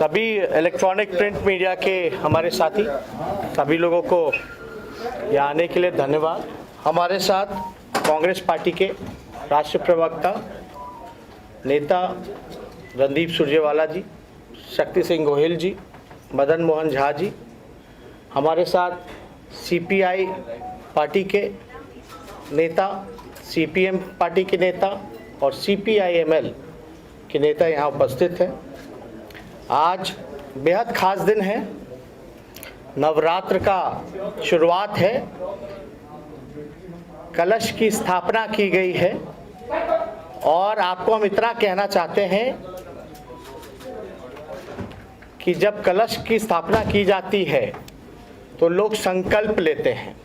सभी electronic print media के हमारे साथी सभी लोगों को यहाँ आने के लिए धन्यवाद। हमारे साथ कांग्रेस पार्टी के राष्ट्रीय प्रवक्ता नेता रणदीप सुरजेवाला जी, शक्ति सिंह गोहिल जी, मदन मोहन झा जी, हमारे साथ सीपीआई पार्टी के नेता, सीपीएम पार्टी के नेता और सीपीआईएमएल के नेता यहाँ उपस्थित हैं। आज बेहद खास दिन है, नवरात्र का शुरुआत है, कलश की स्थापना की गई है और आपको हम इतना कहना चाहते हैं कि जब कलश की स्थापना की जाती है तो लोग संकल्प लेते हैं।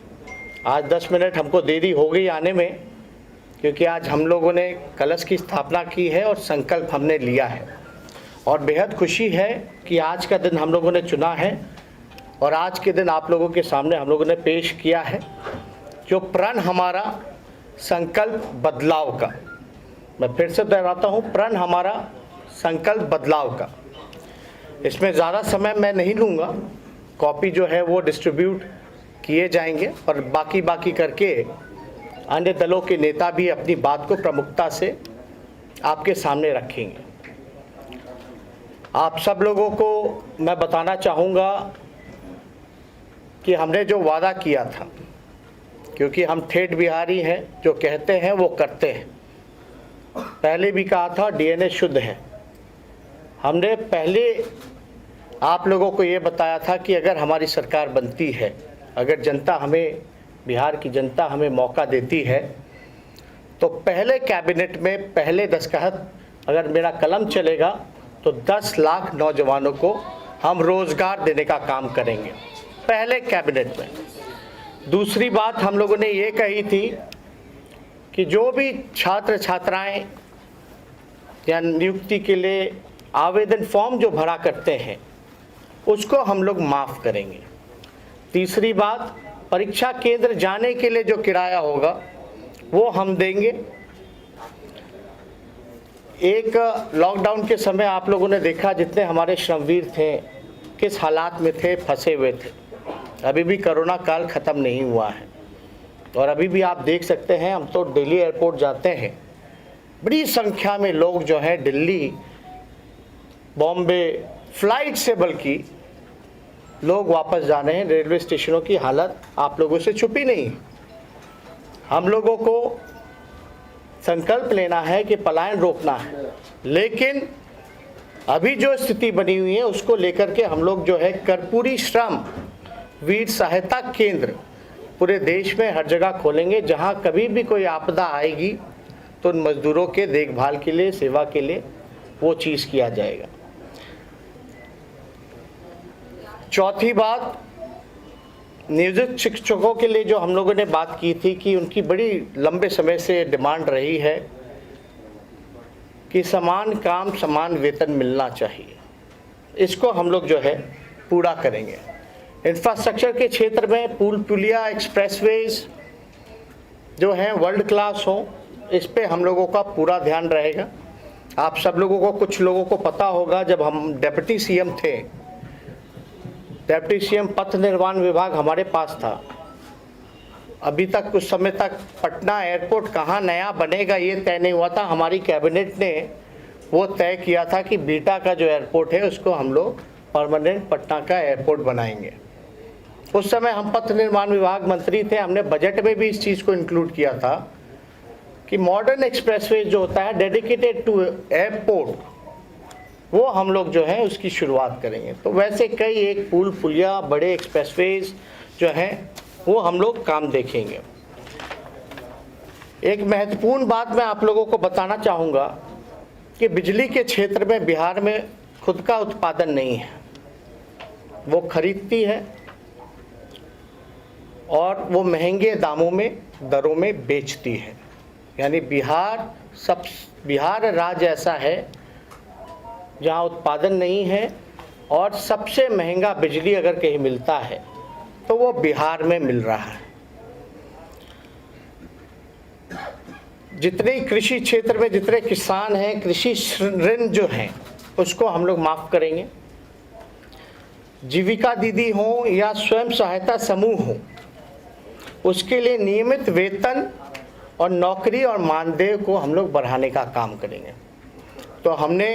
आज 10 मिनट हमको देरी हो गई आने में, क्योंकि आज हम लोगों ने कलश की स्थापना की है और संकल्प हमने लिया है और बेहद खुशी है कि आज का दिन हम लोगों ने चुना है और आज के दिन आप लोगों के सामने हम लोगों ने पेश किया है जो प्रण हमारा संकल्प बदलाव का। मैं फिर से दोहराता हूँ, प्रण हमारा संकल्प बदलाव का। इसमें ज़्यादा समय मैं नहीं लूँगा, कॉपी जो है वो डिस्ट्रीब्यूट किए जाएंगे और बाकी करके अन्य दलों के नेता भी अपनी बात को प्रमुखता से आपके सामने रखेंगे। आप सब लोगों को मैं बताना चाहूँगा कि हमने जो वादा किया था, क्योंकि हम ठेठ बिहारी हैं, जो कहते हैं वो करते हैं। पहले भी कहा था डीएनए शुद्ध है। हमने पहले आप लोगों को ये बताया था कि अगर हमारी सरकार बनती है, अगर जनता हमें, बिहार की जनता हमें मौका देती है, तो पहले कैबिनेट में पहले दस्तखत अगर मेरा कलम चलेगा तो 10 लाख नौजवानों को हम रोज़गार देने का काम करेंगे, पहले कैबिनेट में। दूसरी बात हम लोगों ने ये कही थी कि जो भी छात्र छात्राएं या नियुक्ति के लिए आवेदन फॉर्म जो भरा करते हैं उसको हम लोग माफ़ करेंगे। तीसरी बात, परीक्षा केंद्र जाने के लिए जो किराया होगा वो हम देंगे। एक लॉकडाउन के समय आप लोगों ने देखा जितने हमारे श्रमवीर थे किस हालात में थे, फंसे हुए थे। अभी भी कोरोना काल ख़त्म नहीं हुआ है और अभी भी आप देख सकते हैं, हम तो दिल्ली एयरपोर्ट जाते हैं, बड़ी संख्या में लोग जो हैं दिल्ली, बॉम्बे फ्लाइट से बल्कि लोग वापस जा रहे हैं। रेलवे स्टेशनों की हालत आप लोगों से छुपी नहीं। हम लोगों को संकल्प लेना है कि पलायन रोकना है, लेकिन अभी जो स्थिति बनी हुई है उसको लेकर के हम लोग जो है कर्पूरी श्रम वीर सहायता केंद्र पूरे देश में हर जगह खोलेंगे, जहां कभी भी कोई आपदा आएगी तो उन मजदूरों के देखभाल के लिए, सेवा के लिए वो चीज़ किया जाएगा। चौथी बात, नियोजित शिक्षकों के लिए जो हम लोगों ने बात की थी कि उनकी बड़ी लंबे समय से डिमांड रही है कि समान काम समान वेतन मिलना चाहिए, इसको हम लोग जो है पूरा करेंगे। इंफ्रास्ट्रक्चर के क्षेत्र में पुल पुलिया, एक्सप्रेसवेज जो हैं वर्ल्ड क्लास हो, इस पे हम लोगों का पूरा ध्यान रहेगा। आप सब लोगों को, कुछ लोगों को पता होगा, जब हम डिप्टी सीएम थे, डिप्टी सीएम पथ निर्माण विभाग हमारे पास था। अभी तक कुछ समय तक पटना एयरपोर्ट कहाँ नया बनेगा ये तय नहीं हुआ था। हमारी कैबिनेट ने वो तय किया था कि बीटा का जो एयरपोर्ट है उसको हम लोग परमानेंट पटना का एयरपोर्ट बनाएंगे। उस समय हम पथ निर्माण विभाग मंत्री थे, हमने बजट में भी इस चीज़ को इंक्लूड किया था कि मॉडर्न एक्सप्रेसवे जो होता है डेडिकेटेड टू एयरपोर्ट, वो हम लोग जो है उसकी शुरुआत करेंगे। तो वैसे कई एक पुल पुलिया, बड़े एक्सप्रेसवेज जो हैं वो हम लोग काम देखेंगे। एक महत्वपूर्ण बात मैं आप लोगों को बताना चाहूँगा कि बिजली के क्षेत्र में बिहार में खुद का उत्पादन नहीं है, वो खरीदती है और वो महंगे दामों में, दरों में बेचती है। यानी बिहार राज्य ऐसा है जहाँ उत्पादन नहीं है और सबसे महंगा बिजली अगर कहीं मिलता है तो वो बिहार में मिल रहा है। जितने कृषि क्षेत्र में जितने किसान हैं, कृषि ऋण जो हैं उसको हम लोग माफ़ करेंगे। जीविका दीदी हो या स्वयं सहायता समूह हो, उसके लिए नियमित वेतन और नौकरी और मानदेय को हम लोग बढ़ाने का काम करेंगे। तो हमने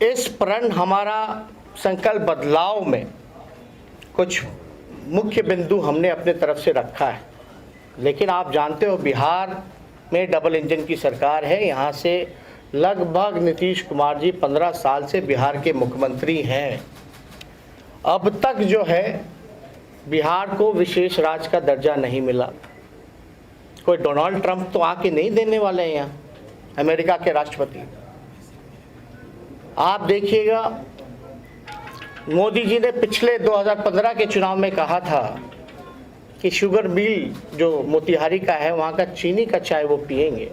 इस प्रण हमारा संकल्प बदलाव में कुछ मुख्य बिंदु हमने अपने तरफ से रखा है। लेकिन आप जानते हो बिहार में डबल इंजन की सरकार है। यहाँ से लगभग नीतीश कुमार जी 15 साल से बिहार के मुख्यमंत्री हैं। अब तक जो है बिहार को विशेष राज्य का दर्जा नहीं मिला। कोई डोनाल्ड ट्रंप तो आके नहीं देने वाले हैं यहाँ, अमेरिका के राष्ट्रपति। आप देखिएगा मोदी जी ने पिछले 2015 के चुनाव में कहा था कि शुगर मिल जो मोतिहारी का है वहाँ का चीनी का चाय वो पिएंगे।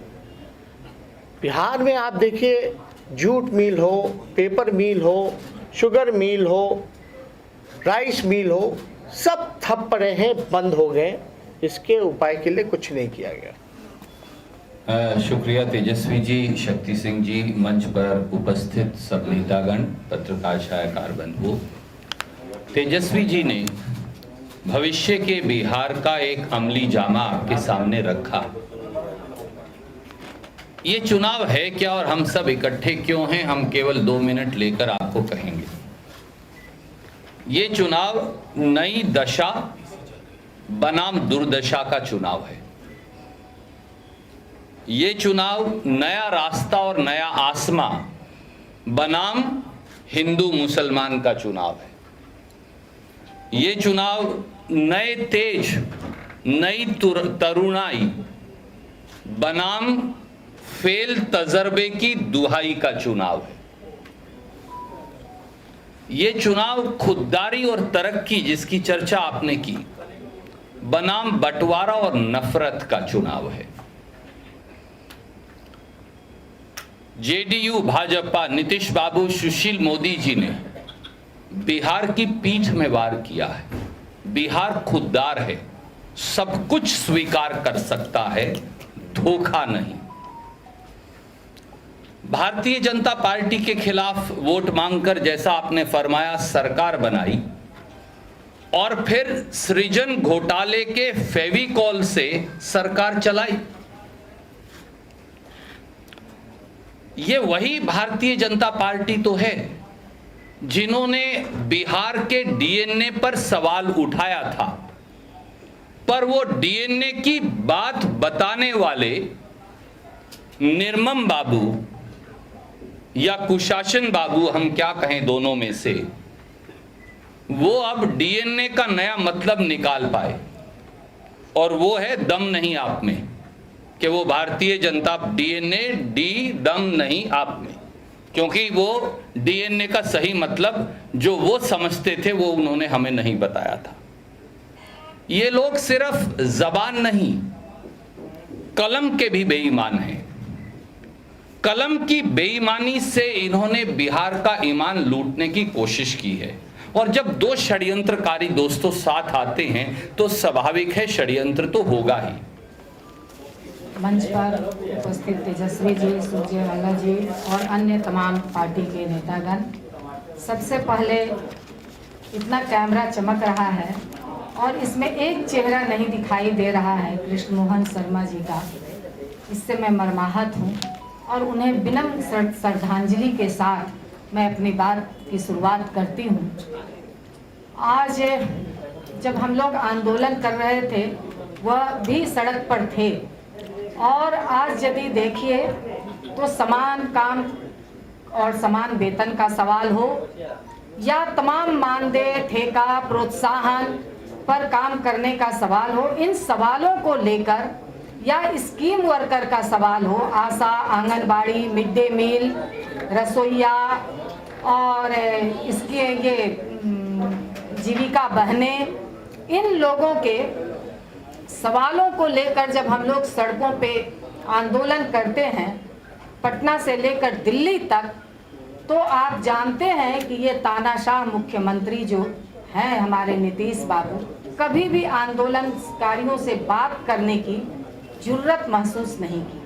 बिहार में आप देखिए जूट मिल हो, पेपर मिल हो, शुगर मिल हो, राइस मिल हो, सब ठप पड़े हैं, बंद हो गए। इसके उपाय के लिए कुछ नहीं किया गया। शुक्रिया तेजस्वी जी, शक्ति सिंह जी, मंच पर उपस्थित सब नेतागण, पत्रकार छायाकार बंधु। तेजस्वी जी ने भविष्य के बिहार का एक अमली जामा आपके सामने रखा। ये चुनाव है क्या और हम सब इकट्ठे क्यों हैं, हम केवल 2 मिनट लेकर आपको कहेंगे। ये चुनाव नई दशा बनाम दुर्दशा का चुनाव है। ये चुनाव नया रास्ता और नया आसमां बनाम हिंदू मुसलमान का चुनाव है। ये चुनाव नए तेज, नई तरुणाई बनाम फेल तजर्बे की दुहाई का चुनाव है। ये चुनाव खुददारी और तरक्की जिसकी चर्चा आपने की बनाम बंटवारा और नफरत का चुनाव है। जेडीयू, भाजपा, नीतीश बाबू, सुशील मोदी जी ने बिहार की पीठ में वार किया है। बिहार खुददार है, सब कुछ स्वीकार कर सकता है, धोखा नहीं। भारतीय जनता पार्टी के खिलाफ वोट मांगकर, जैसा आपने फरमाया, सरकार बनाई और फिर सृजन घोटाले के फेविकॉल से सरकार चलाई। ये वही भारतीय जनता पार्टी तो है जिन्होंने बिहार के डीएनए पर सवाल उठाया था, पर वो डीएनए की बात बताने वाले निर्मम बाबू या कुशासन बाबू, हम क्या कहें दोनों में से, वो अब डीएनए का नया मतलब निकाल पाए और वो है दम नहीं आप में, कि वो भारतीय जनता डीएनए डी दम नहीं आप में, क्योंकि वो डीएनए का सही मतलब जो वो समझते थे वो उन्होंने हमें नहीं बताया था। ये लोग सिर्फ जबान नहीं, कलम के भी बेईमान हैं। कलम की बेईमानी से इन्होंने बिहार का ईमान लूटने की कोशिश की है। और जब दो षड्यंत्रकारी दोस्तों साथ आते हैं तो स्वाभाविक है षड्यंत्र तो होगा ही। मंच पर उपस्थित तेजस्वी जी, सुरजेवाला जी और अन्य तमाम पार्टी के नेतागण, सबसे पहले इतना कैमरा चमक रहा है और इसमें एक चेहरा नहीं दिखाई दे रहा है कृष्ण मोहन शर्मा जी का, इससे मैं मर्माहत हूँ और उन्हें विनम्र श्रद्धांजलि के साथ मैं अपनी बात की शुरुआत करती हूँ। आज जब हम लोग आंदोलन कर रहे थे वह भी सड़क पर थे और आज यदि देखिए तो समान काम और समान वेतन का सवाल हो या तमाम मानदेय, ठेका, प्रोत्साहन पर काम करने का सवाल हो, इन सवालों को लेकर या स्कीम वर्कर का सवाल हो, आशा, आंगनबाड़ी, मिड डे मील, रसोईया और इसके ये जीविका बहनें, इन लोगों के सवालों को लेकर जब हम लोग सड़कों पे आंदोलन करते हैं पटना से लेकर दिल्ली तक, तो आप जानते हैं कि ये तानाशाह मुख्यमंत्री जो हैं हमारे नीतीश बाबू, कभी भी आंदोलनकारियों से बात करने की जुर्रत महसूस नहीं की।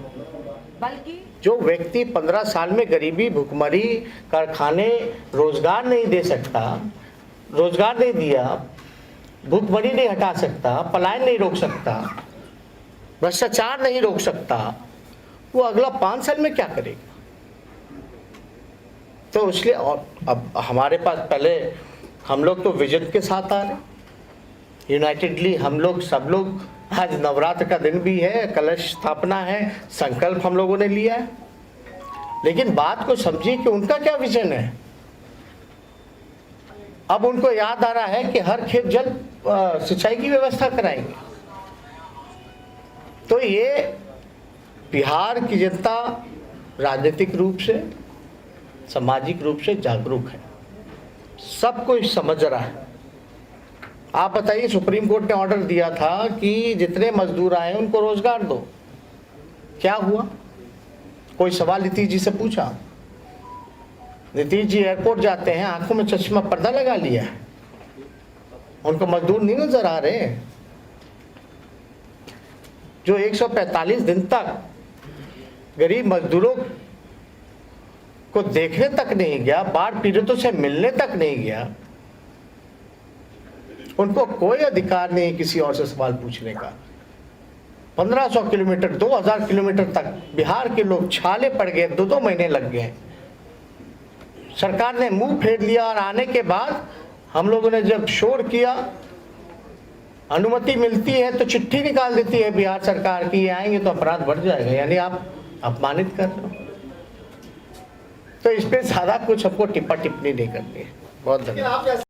बल्कि जो व्यक्ति 15 साल में गरीबी, भुखमरी, कारखाने, रोजगार नहीं दे सकता, रोजगार नहीं दिया, भुखमरी नहीं हटा सकता, पलायन नहीं रोक सकता, भ्रष्टाचार नहीं रोक सकता, वो अगला 5 साल में क्या करेगा? तो इसलिए और अब हमारे पास पहले हम लोग तो विजन के साथ आ रहे, यूनाइटेडली हम लोग सब लोग, आज नवरात्र का दिन भी है, कलश स्थापना है, संकल्प हम लोगों ने लिया है, लेकिन बात को समझिए कि उनका क्या विजन है। अब उनको याद आ रहा है कि हर खेत जल सिंचाई की व्यवस्था कराएंगे। तो ये बिहार की जनता राजनीतिक रूप से, सामाजिक रूप से जागरूक है, सब कुछ समझ रहा है। आप बताइए, सुप्रीम कोर्ट ने ऑर्डर दिया था कि जितने मजदूर आए उनको रोजगार दो, क्या हुआ? कोई सवाल नीतीश जी से पूछा? नीतीश जी एयरपोर्ट जाते हैं, आंखों में चश्मा पर्दा लगा लिया है, उनको मजदूर नहीं नजर आ रहे। जो 145 दिन तक गरीब मजदूरों को देखने तक नहीं गया, बाढ़ पीड़ितों से मिलने तक नहीं गया, उनको कोई अधिकार नहीं किसी और से सवाल पूछने का। 1500 किलोमीटर, 2000 किलोमीटर तक बिहार के लोग छाले पड़ गए, 2-2 महीने लग गए। सरकार ने मुंह फेर लिया और आने के बाद हम लोगों ने जब शोर किया, अनुमति मिलती है तो चिट्ठी निकाल देती है बिहार सरकार की, आएंगे तो अपराध बढ़ जाएगा, यानी आप अपमानित कर रहे हो। तो इस पे ज्यादा कुछ हमको टिप्पणी नहीं करनी है। बहुत धन्यवाद।